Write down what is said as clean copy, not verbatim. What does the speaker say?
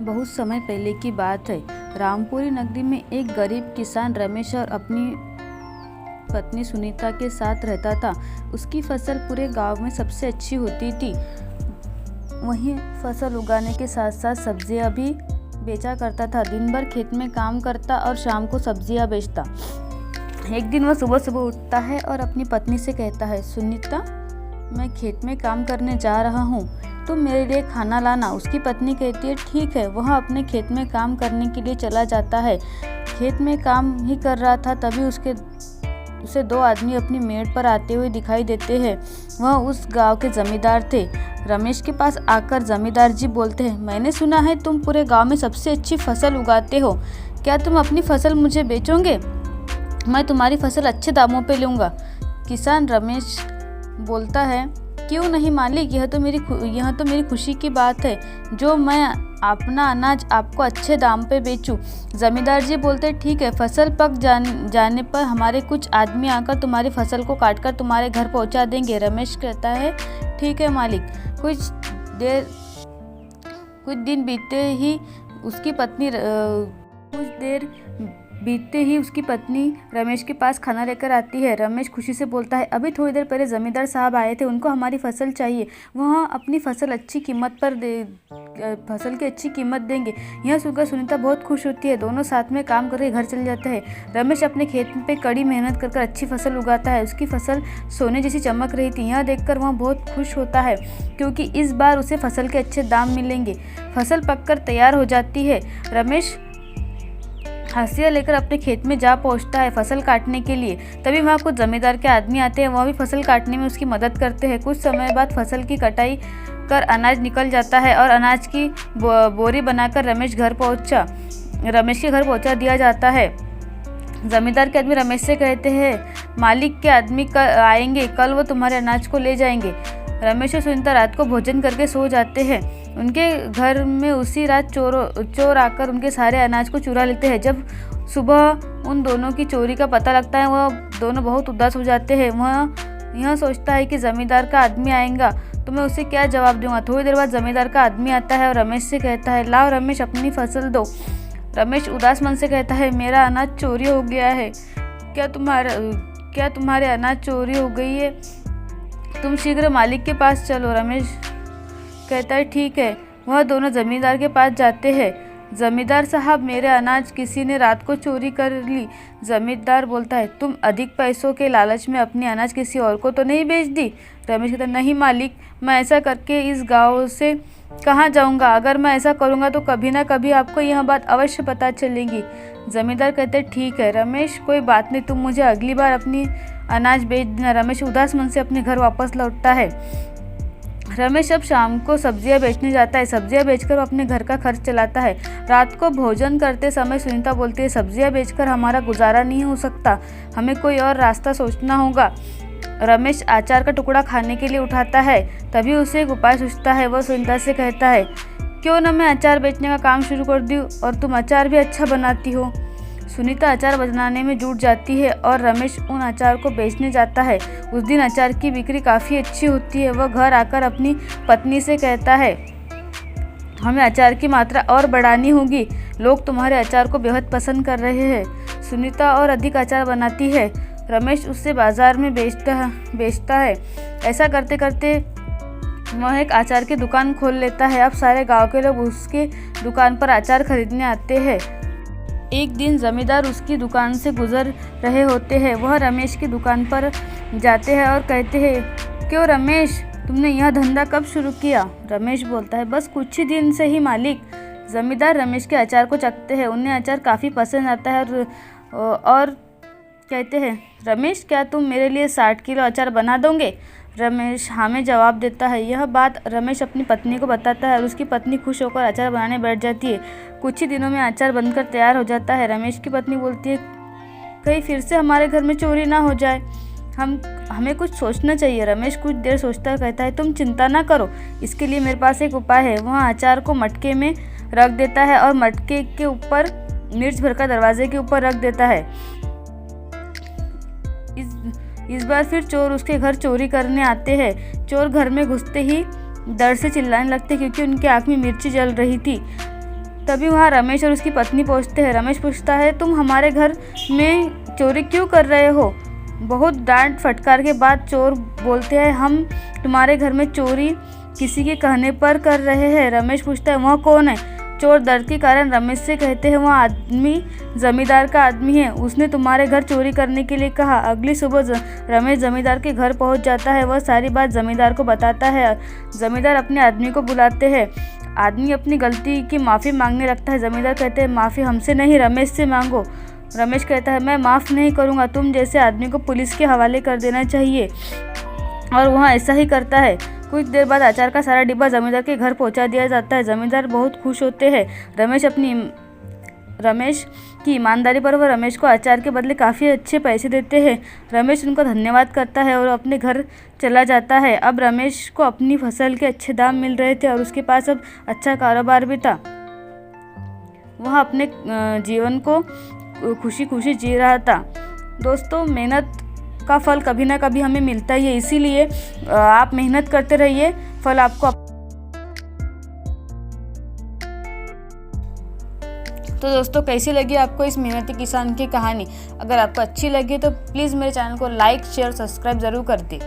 बहुत समय पहले की बात है। रामपुरी नगरी में एक गरीब किसान रमेश और अपनी पत्नी सुनीता के साथ रहता था। उसकी फसल पूरे गांव में सबसे अच्छी होती थी। वहीं फसल उगाने के साथ साथ सब्जियां भी बेचा करता था। दिन भर खेत में काम करता और शाम को सब्जियां बेचता। एक दिन वह सुबह सुबह उठता है और अपनी पत्नी से कहता है, सुनीता, मैं खेत में काम करने जा रहा हूँ, तुम मेरे लिए खाना लाना। उसकी पत्नी कहती है, ठीक है। वह अपने खेत में काम करने के लिए चला जाता है। खेत में काम ही कर रहा था, तभी उसे दो आदमी अपनी मेड़ पर आते हुए दिखाई देते हैं। वह उस गांव के जमींदार थे। रमेश के पास आकर जमींदार जी बोलते हैं, मैंने सुना है तुम पूरे गांव में सबसे अच्छी फसल उगाते हो। क्या तुम अपनी फसल मुझे बेचोगे? मैं तुम्हारी फसल अच्छे दामों पे लूँगा। किसान रमेश बोलता है, क्यों नहीं मालिक, यह तो मेरी खुशी की बात है जो मैं अपना अनाज आपको अच्छे दाम पे बेचूं। जमींदार जी बोलते, ठीक है। फसल पक जाने पर हमारे कुछ आदमी आकर तुम्हारी फसल को काटकर तुम्हारे घर पहुंचा देंगे। रमेश कहता है, ठीक है मालिक। कुछ दिन बीतते ही उसकी पत्नी रमेश के पास खाना लेकर आती है। रमेश खुशी से बोलता है, अभी थोड़ी देर पहले जमींदार साहब आए थे, उनको हमारी फसल चाहिए। वह अपनी फसल की अच्छी कीमत देंगे। यह सुनकर सुनीता बहुत खुश होती है। दोनों साथ में काम करके घर चले जाते हैं। रमेश अपने खेत पे कड़ी मेहनत कर अच्छी फसल उगाता है। उसकी फसल सोने जैसी चमक रही थी। यह देखकर वह बहुत खुश होता है क्योंकि इस बार उसे फसल के अच्छे दाम मिलेंगे। फसल पककर तैयार हो जाती है। रमेश हंसिया लेकर अपने खेत में जा पहुंचता है फसल काटने के लिए। तभी वहाँ कुछ जमींदार के आदमी आते हैं। वह भी फसल काटने में उसकी मदद करते हैं। कुछ समय बाद फसल की कटाई कर अनाज निकल जाता है और अनाज की बोरी बनाकर रमेश के घर पहुंचा दिया जाता है। जमींदार के आदमी रमेश से कहते हैं, मालिक के आदमी आएंगे, कल वो तुम्हारे अनाज को ले जाएंगे। रमेश और सुनीता रात को भोजन करके सो जाते हैं। उनके घर में उसी रात चोर आकर उनके सारे अनाज को चुरा लेते हैं। जब सुबह उन दोनों की चोरी का पता लगता है, वह दोनों बहुत उदास हो जाते हैं। वह यह सोचता है कि जमींदार का आदमी आएगा तो मैं उसे क्या जवाब दूंगा। थोड़ी देर बाद जमींदार का आदमी आता है और रमेश से कहता है, लाओ रमेश, अपनी फसल दो। रमेश उदास मन से कहता है, मेरा अनाज चोरी हो गया है। क्या तुम्हारे अनाज चोरी हो गई है? तुम शीघ्र मालिक के पास चलो। रमेश कहता है, ठीक है। वह दोनों जमींदार के पास जाते हैं। जमींदार साहब, मेरे अनाज किसी ने रात को चोरी कर ली। जमींदार बोलता है, तुम अधिक पैसों के लालच में अपनी अनाज किसी और को तो नहीं बेच दी? रमेश कहता है, नहीं मालिक, मैं ऐसा करके इस गांव से कहाँ जाऊंगा। अगर मैं ऐसा करूंगा तो कभी ना कभी आपको यह बात अवश्य पता चलेगी। जमींदार कहते हैं, ठीक है रमेश, कोई बात नहीं, तुम मुझे अगली बार अपनी अनाज बेच देना। रमेश उदास मन से अपने घर वापस लौटता है। रमेश अब शाम को सब्जियां बेचने जाता है। सब्जियां बेचकर वो अपने घर का खर्च चलाता है। रात को भोजन करते समय सुनीता बोलती है, सब्जियां बेचकर हमारा गुजारा नहीं हो सकता, हमें कोई और रास्ता सोचना होगा। रमेश अचार का टुकड़ा खाने के लिए उठाता है। तभी उसे एक उपाय सूझता है। वह सुनीता से कहता है, क्यों न मैं अचार बेचने का काम शुरू कर दूँ, और तुम अचार भी अच्छा बनाती हो। सुनीता अचार बनाने में जुट जाती है और रमेश उन अचार को बेचने जाता है। उस दिन अचार की बिक्री काफ़ी अच्छी होती है। वह घर आकर अपनी पत्नी से कहता है, हमें अचार की मात्रा और बढ़ानी होगी, लोग तुम्हारे अचार को बेहद पसंद कर रहे हैं। सुनीता और अधिक अचार बनाती है। रमेश उससे बाजार में बेचता है। ऐसा करते करते वह एक अचार की दुकान खोल लेता है। अब सारे गांव के लोग उसके दुकान पर अचार खरीदने आते हैं। एक दिन जमींदार उसकी दुकान से गुजर रहे होते हैं। वह रमेश की दुकान पर जाते हैं और कहते हैं, क्यों रमेश, तुमने यह धंधा कब शुरू किया? रमेश बोलता है, बस कुछ ही दिन से ही मालिक। जमींदार रमेश के अचार को चखते हैं। उन्हें अचार काफ़ी पसंद आता है और कहते हैं, रमेश, क्या तुम मेरे लिए 60 किलो अचार बना दोगे? रमेश हाँ में जवाब देता है। यह बात रमेश अपनी पत्नी को बताता है और उसकी पत्नी खुश होकर अचार बनाने बैठ जाती है। कुछ ही दिनों में अचार बनकर तैयार हो जाता है। रमेश की पत्नी बोलती है, कहीं फिर से हमारे घर में चोरी ना हो जाए, हमें कुछ सोचना चाहिए। रमेश कुछ देर सोचता कहता है, तुम चिंता ना करो, इसके लिए मेरे पास एक उपाय है। वह अचार को मटके में रख देता है और मटके के ऊपर मिर्च भरकर दरवाजे के ऊपर रख देता है। इस बार फिर चोर उसके घर चोरी करने आते हैं। चोर घर में घुसते ही डर से चिल्लाने लगते क्योंकि उनकी आँख में मिर्ची जल रही थी। तभी वहाँ रमेश और उसकी पत्नी पहुँचते हैं। रमेश पूछता है, तुम हमारे घर में चोरी क्यों कर रहे हो? बहुत डांट फटकार के बाद चोर बोलते हैं, हम तुम्हारे घर में चोरी किसी के कहने पर कर रहे हैं। रमेश पूछता है, वह कौन है? चोर दर्द के कारण रमेश से कहते हैं, वह आदमी जमींदार का आदमी है, उसने तुम्हारे घर चोरी करने के लिए कहा। अगली सुबह रमेश जमींदार के घर पहुंच जाता है। वह सारी बात जमींदार को बताता है। जमींदार अपने आदमी को बुलाते हैं। आदमी अपनी गलती की माफ़ी मांगने लगता है। जमींदार कहते हैं, माफ़ी हमसे नहीं, रमेश से मांगो। रमेश कहता है, मैं माफ़ नहीं करूँगा, तुम जैसे आदमी को पुलिस के हवाले कर देना चाहिए। और वह ऐसा ही करता है। कुछ देर बाद अचार का सारा डिब्बा जमींदार के घर पहुंचा दिया जाता है। जमींदार बहुत खुश होते हैं। रमेश की ईमानदारी पर वह रमेश को अचार के बदले काफ़ी अच्छे पैसे देते हैं। रमेश उनका धन्यवाद करता है और अपने घर चला जाता है। अब रमेश को अपनी फसल के अच्छे दाम मिल रहे थे और उसके पास अब अच्छा कारोबार भी था। वह अपने जीवन को खुशी खुशी जी रहा था। दोस्तों, मेहनत का फल कभी ना कभी हमें मिलता ही है, इसीलिए आप मेहनत करते रहिए, फल आपको। तो दोस्तों, कैसी लगी आपको इस मेहनती किसान की कहानी? अगर आपको अच्छी लगी तो प्लीज़ मेरे चैनल को लाइक, शेयर, सब्सक्राइब ज़रूर कर दें।